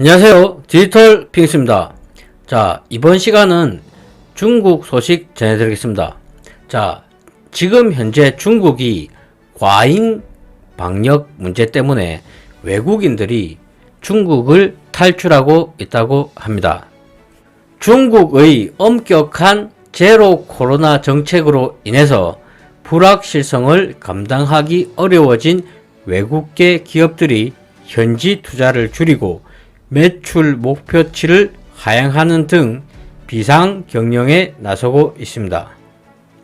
안녕하세요. 디지털 핑스입니다. 자, 이번 시간은 중국 소식 전해드리겠습니다. 자, 지금 현재 중국이 과잉 방역 문제 때문에 외국인들이 중국을 탈출하고 있다고 합니다. 중국의 엄격한 제로 코로나 정책으로 인해서 불확실성을 감당하기 어려워진 외국계 기업들이 현지 투자를 줄이고 매출 목표치를 하향하는 등 비상 경영에 나서고 있습니다.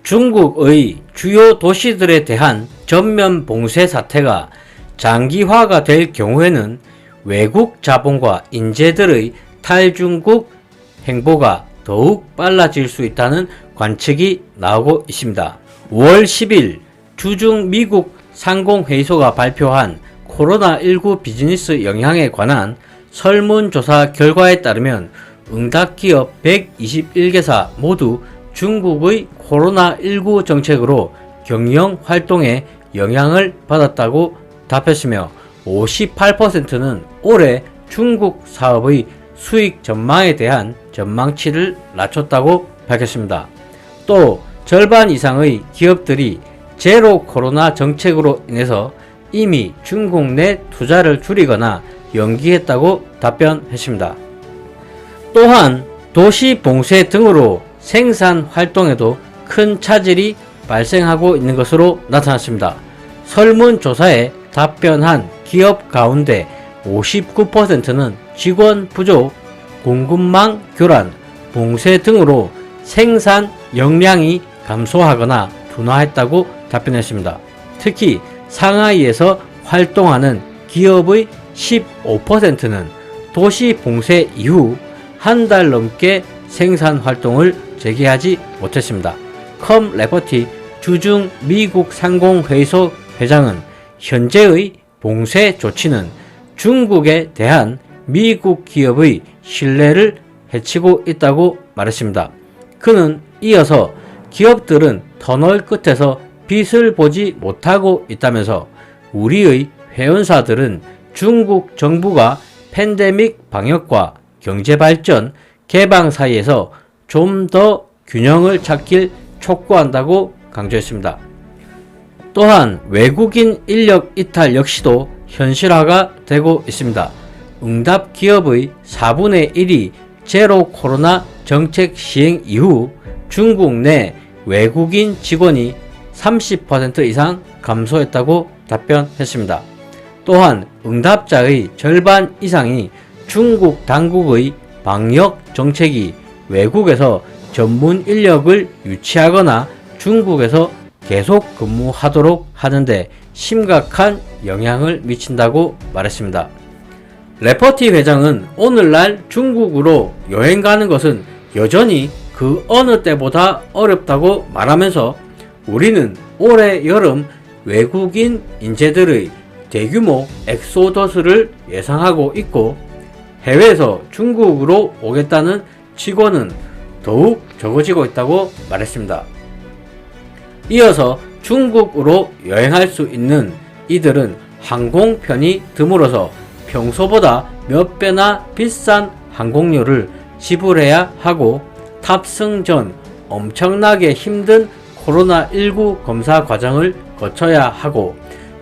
중국의 주요 도시들에 대한 전면 봉쇄 사태가 장기화가 될 경우에는 외국 자본과 인재들의 탈중국 행보가 더욱 빨라질 수 있다는 관측이 나오고 있습니다. 5월 10일 주중 미국 상공회의소가 발표한 코로나19 비즈니스 영향에 관한 설문조사 결과에 따르면 응답기업 121개사 모두 중국의 코로나19 정책으로 경영 활동에 영향을 받았다고 답했으며 58%는 올해 중국 사업의 수익 전망에 대한 전망치를 낮췄다고 밝혔습니다. 또 절반 이상의 기업들이 제로 코로나 정책으로 인해서 이미 중국 내 투자를 줄이거나 연기했다고 답변했습니다. 또한 도시 봉쇄 등으로 생산 활동에도 큰 차질이 발생하고 있는 것으로 나타났습니다. 설문조사에 답변한 기업 가운데 59%는 직원 부족, 공급망 교란, 봉쇄 등으로 생산 역량이 감소하거나 둔화했다고 답변했습니다. 특히 상하이에서 활동하는 기업의 15%는 도시 봉쇄 이후 한 달 넘게 생산 활동을 재개하지 못했습니다. 컴레퍼티 주중 미국 상공회의소 회장은 현재의 봉쇄 조치는 중국에 대한 미국 기업의 신뢰를 해치고 있다고 말했습니다. 그는 이어서 기업들은 터널 끝에서 빛을 보지 못하고 있다면서 우리의 회원사들은 중국 정부가 팬데믹 방역과 경제발전, 개방 사이에서 좀 더 균형을 찾길 촉구한다고 강조했습니다. 또한 외국인 인력 이탈 역시도 현실화가 되고 있습니다. 응답 기업의 4분의 1이 제로 코로나 정책 시행 이후 중국 내 외국인 직원이 30% 이상 감소했다고 답변했습니다. 또한 응답자의 절반 이상이 중국 당국의 방역 정책이 외국에서 전문 인력을 유치하거나 중국에서 계속 근무하도록 하는데 심각한 영향을 미친다고 말했습니다. 레퍼티 회장은 오늘날 중국으로 여행 가는 것은 여전히 그 어느 때보다 어렵다고 말하면서 우리는 올해 여름 외국인 인재들의 대규모 엑소더스를 예상하고 있고 해외에서 중국으로 오겠다는 직원은 더욱 적어지고 있다고 말했습니다. 이어서 중국으로 여행할 수 있는 이들은 항공편이 드물어서 평소보다 몇 배나 비싼 항공료를 지불해야 하고 탑승 전 엄청나게 힘든 코로나19 검사 과정을 거쳐야 하고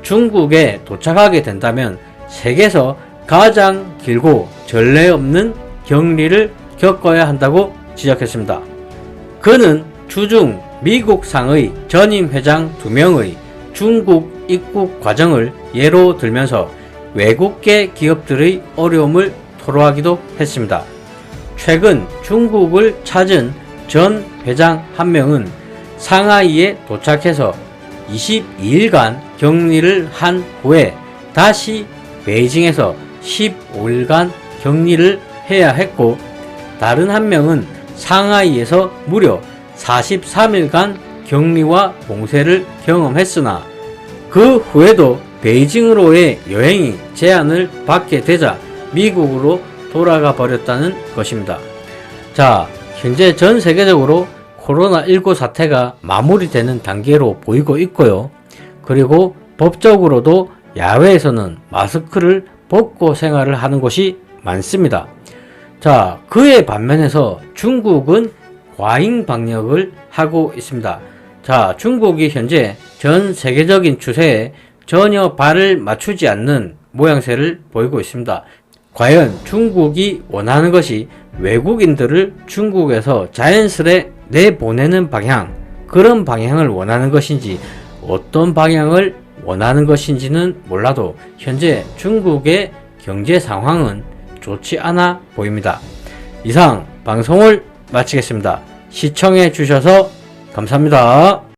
중국에 도착하게 된다면 세계에서 가장 길고 전례 없는 격리를 겪어야 한다고 지적했습니다. 그는 주중 미국 상의 전임 회장 2명의 중국 입국 과정을 예로 들면서 외국계 기업들의 어려움을 토로하기도 했습니다. 최근 중국을 찾은 전 회장 한 명은 상하이에 도착해서 22일간 격리를 한 후에 다시 베이징에서 15일간 격리를 해야 했고 다른 한 명은 상하이에서 무려 43일간 격리와 봉쇄를 경험했으나 그 후에도 베이징으로의 여행이 제한을 받게 되자 미국으로 돌아가 버렸다는 것입니다. 자, 현재 전 세계적으로 코로나19 사태가 마무리되는 단계로 보이고 있고요. 그리고 법적으로도 야외에서는 마스크를 벗고 생활을 하는 곳이 많습니다. 자, 그에 반면에서 중국은 과잉 방역을 하고 있습니다. 자, 중국이 현재 전 세계적인 추세에 전혀 발을 맞추지 않는 모양새를 보이고 있습니다. 과연 중국이 원하는 것이 외국인들을 중국에서 자연스레 내보내는 방향, 그런 방향을 원하는 것인지 어떤 방향을 원하는 것인지는 몰라도 현재 중국의 경제 상황은 좋지 않아 보입니다. 이상 방송을 마치겠습니다. 시청해 주셔서 감사합니다.